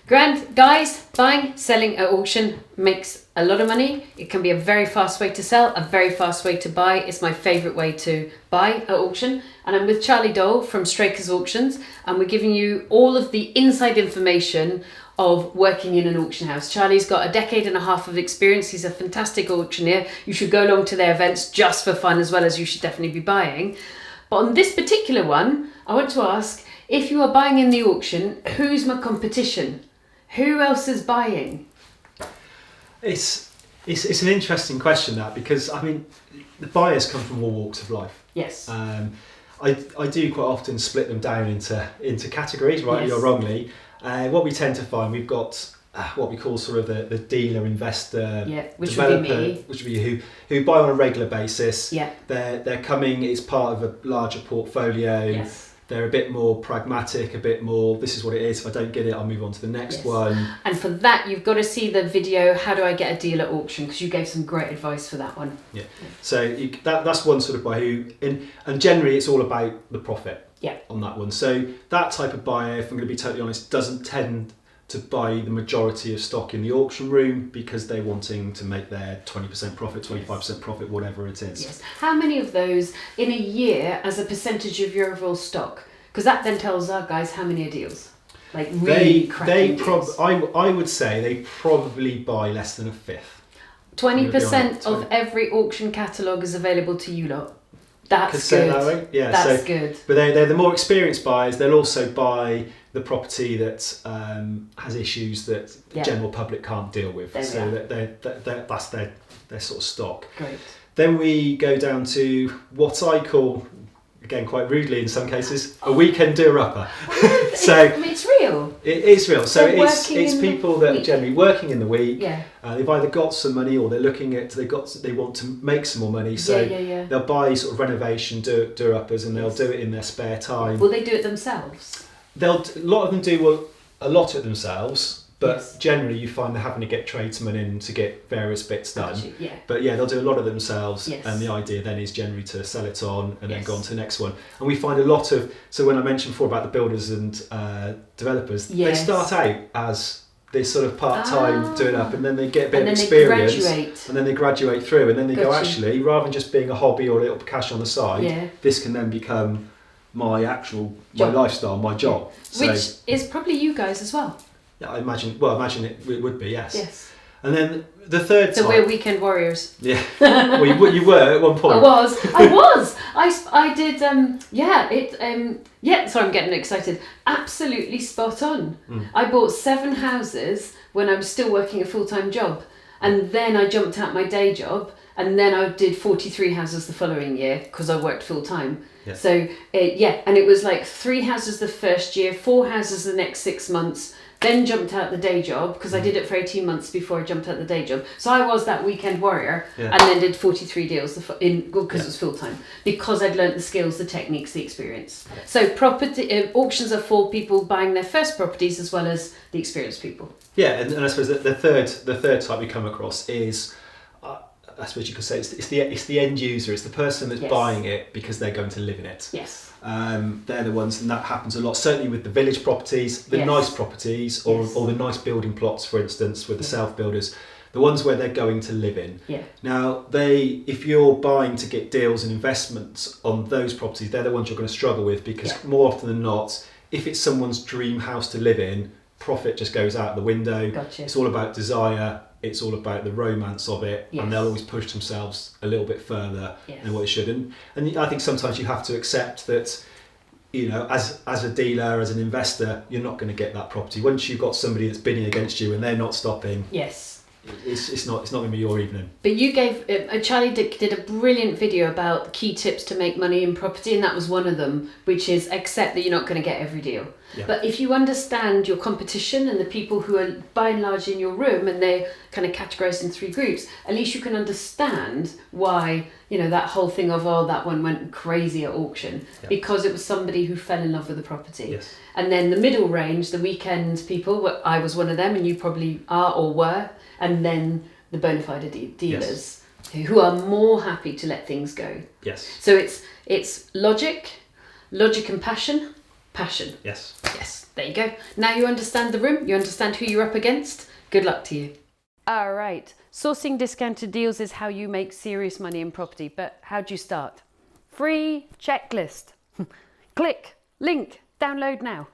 Guys, buying, selling at auction makes a lot of money. It can be a very fast way to sell, a very fast way to buy. It's my favourite way to buy at auction. And I'm with Charlie Dole from Straker's Auctions, and we're giving you all of the inside information of working in an auction house. Charlie's got a decade and a half of experience. He's a fantastic auctioneer. You should go along to their events just for fun, as well as you should definitely be buying. But on this particular one, I want to ask, if you are buying in the auction, who's my competition? Who else is buying? It's an interesting question, that, because I mean the buyers come from all walks of life. Yes. I do quite often split them down into categories, rightly or wrongly. What we tend to find, we've got what we call sort of the dealer, investor, which developer, would be me. which would be you, who buy on a regular basis. Yeah. They're coming as part of a larger portfolio. Yes. They're a bit more pragmatic, a bit more, this is what it is. If I don't get it, I'll move on to the next one. And for that, you've got to see the video, How Do I Get a Deal at Auction? Because you gave some great advice for that one. Yeah. So that's one sort of buyer who, and generally it's all about the profit on that one. So that type of buyer, if I'm going to be totally honest, doesn't tend to buy the majority of stock in the auction room because they're wanting to make their 20% profit, 25% profit, whatever it is. Yes. How many of those in a year as a percentage of your overall stock? Because that then tells our guys how many are deals. Like really cracking deals. I would say they probably buy less than a fifth. 20% of every auction catalogue is available to you lot. That's good. That way. Yeah, that's good. But they're the more experienced buyers. They'll also buy the property that has issues that the general public can't deal with. That's their sort of stock. Great. Then we go down to what I call, again quite rudely in some cases, a weekend doer-upper. It's real. It is real. So it's people that are generally working in the week. Yeah. They've either got some money or they're looking at they want to make some more money. So they'll buy sort of renovation doer-uppers and they'll do it in their spare time. Will they do it themselves? A lot of them do a lot of it themselves, but generally you find they're having to get tradesmen in to get various bits done. But they'll do a lot of it themselves, and the idea then is generally to sell it on and then go on to the next one. And we find a lot of, so when I mentioned before about the builders and developers, they start out as this sort of part-time doing up, and then they get a bit of experience, and then they graduate through, and then they go, actually, rather than just being a hobby or a little cash on the side, this can then become my lifestyle, my job. Which is probably you guys as well. Yeah, I imagine it would be, yes. Yes. And then the third type. So we're weekend warriors. Yeah. Well, you were at one point. I was. I did, sorry, I'm getting excited. Absolutely spot on. I bought 7 houses when I was still working a full-time job. And then I jumped out my day job. And then I did 43 houses the following year because I worked full-time. Yeah. So, and it was like 3 houses the first year, 4 houses the next 6 months, then jumped out the day job because I did it for 18 months before I jumped out the day job. So I was that weekend warrior and then did 43 deals because it was full-time, because I'd learnt the skills, the techniques, the experience. Yeah. So property auctions are for people buying their first properties as well as the experienced people. Yeah, and I suppose the third type we come across is, I suppose you could say it's the end user. It's the person that's buying it because they're going to live in it. Yes. They're the ones, and that happens a lot. Certainly with the village properties, the nice properties, or the nice building plots, for instance, with the self-builders, the ones where they're going to live in. Yeah. Now, if you're buying to get deals and investments on those properties, they're the ones you're going to struggle with, because more often than not, if it's someone's dream house to live in, profit just goes out the window. Gotcha. It's all about desire. It's all about the romance of it, and they'll always push themselves a little bit further than what they should. And I think sometimes you have to accept that, as a dealer, as an investor, you're not going to get that property. Once you've got somebody that's bidding against you and they're not stopping, it's not going to be your evening. But you gave Charlie did a brilliant video about key tips to make money in property, and that was one of them, which is accept that you're not going to get every deal. Yeah. But if you understand your competition and the people who are by and large in your room, and they're kind of categorized in 3 groups, at least you can understand why, that whole thing of, that one went crazy at auction, because it was somebody who fell in love with the property. Yes. And then the middle range, the weekend people, I was one of them, and you probably are or were, and then the bona fide dealers who are more happy to let things go. Yes. So it's logic and passion passion. Yes. Yes, there you go. Now you understand the room, you understand who you're up against. Good luck to you. All right. Sourcing discounted deals is how you make serious money in property, but how do you start? Free checklist. Click, link, download now.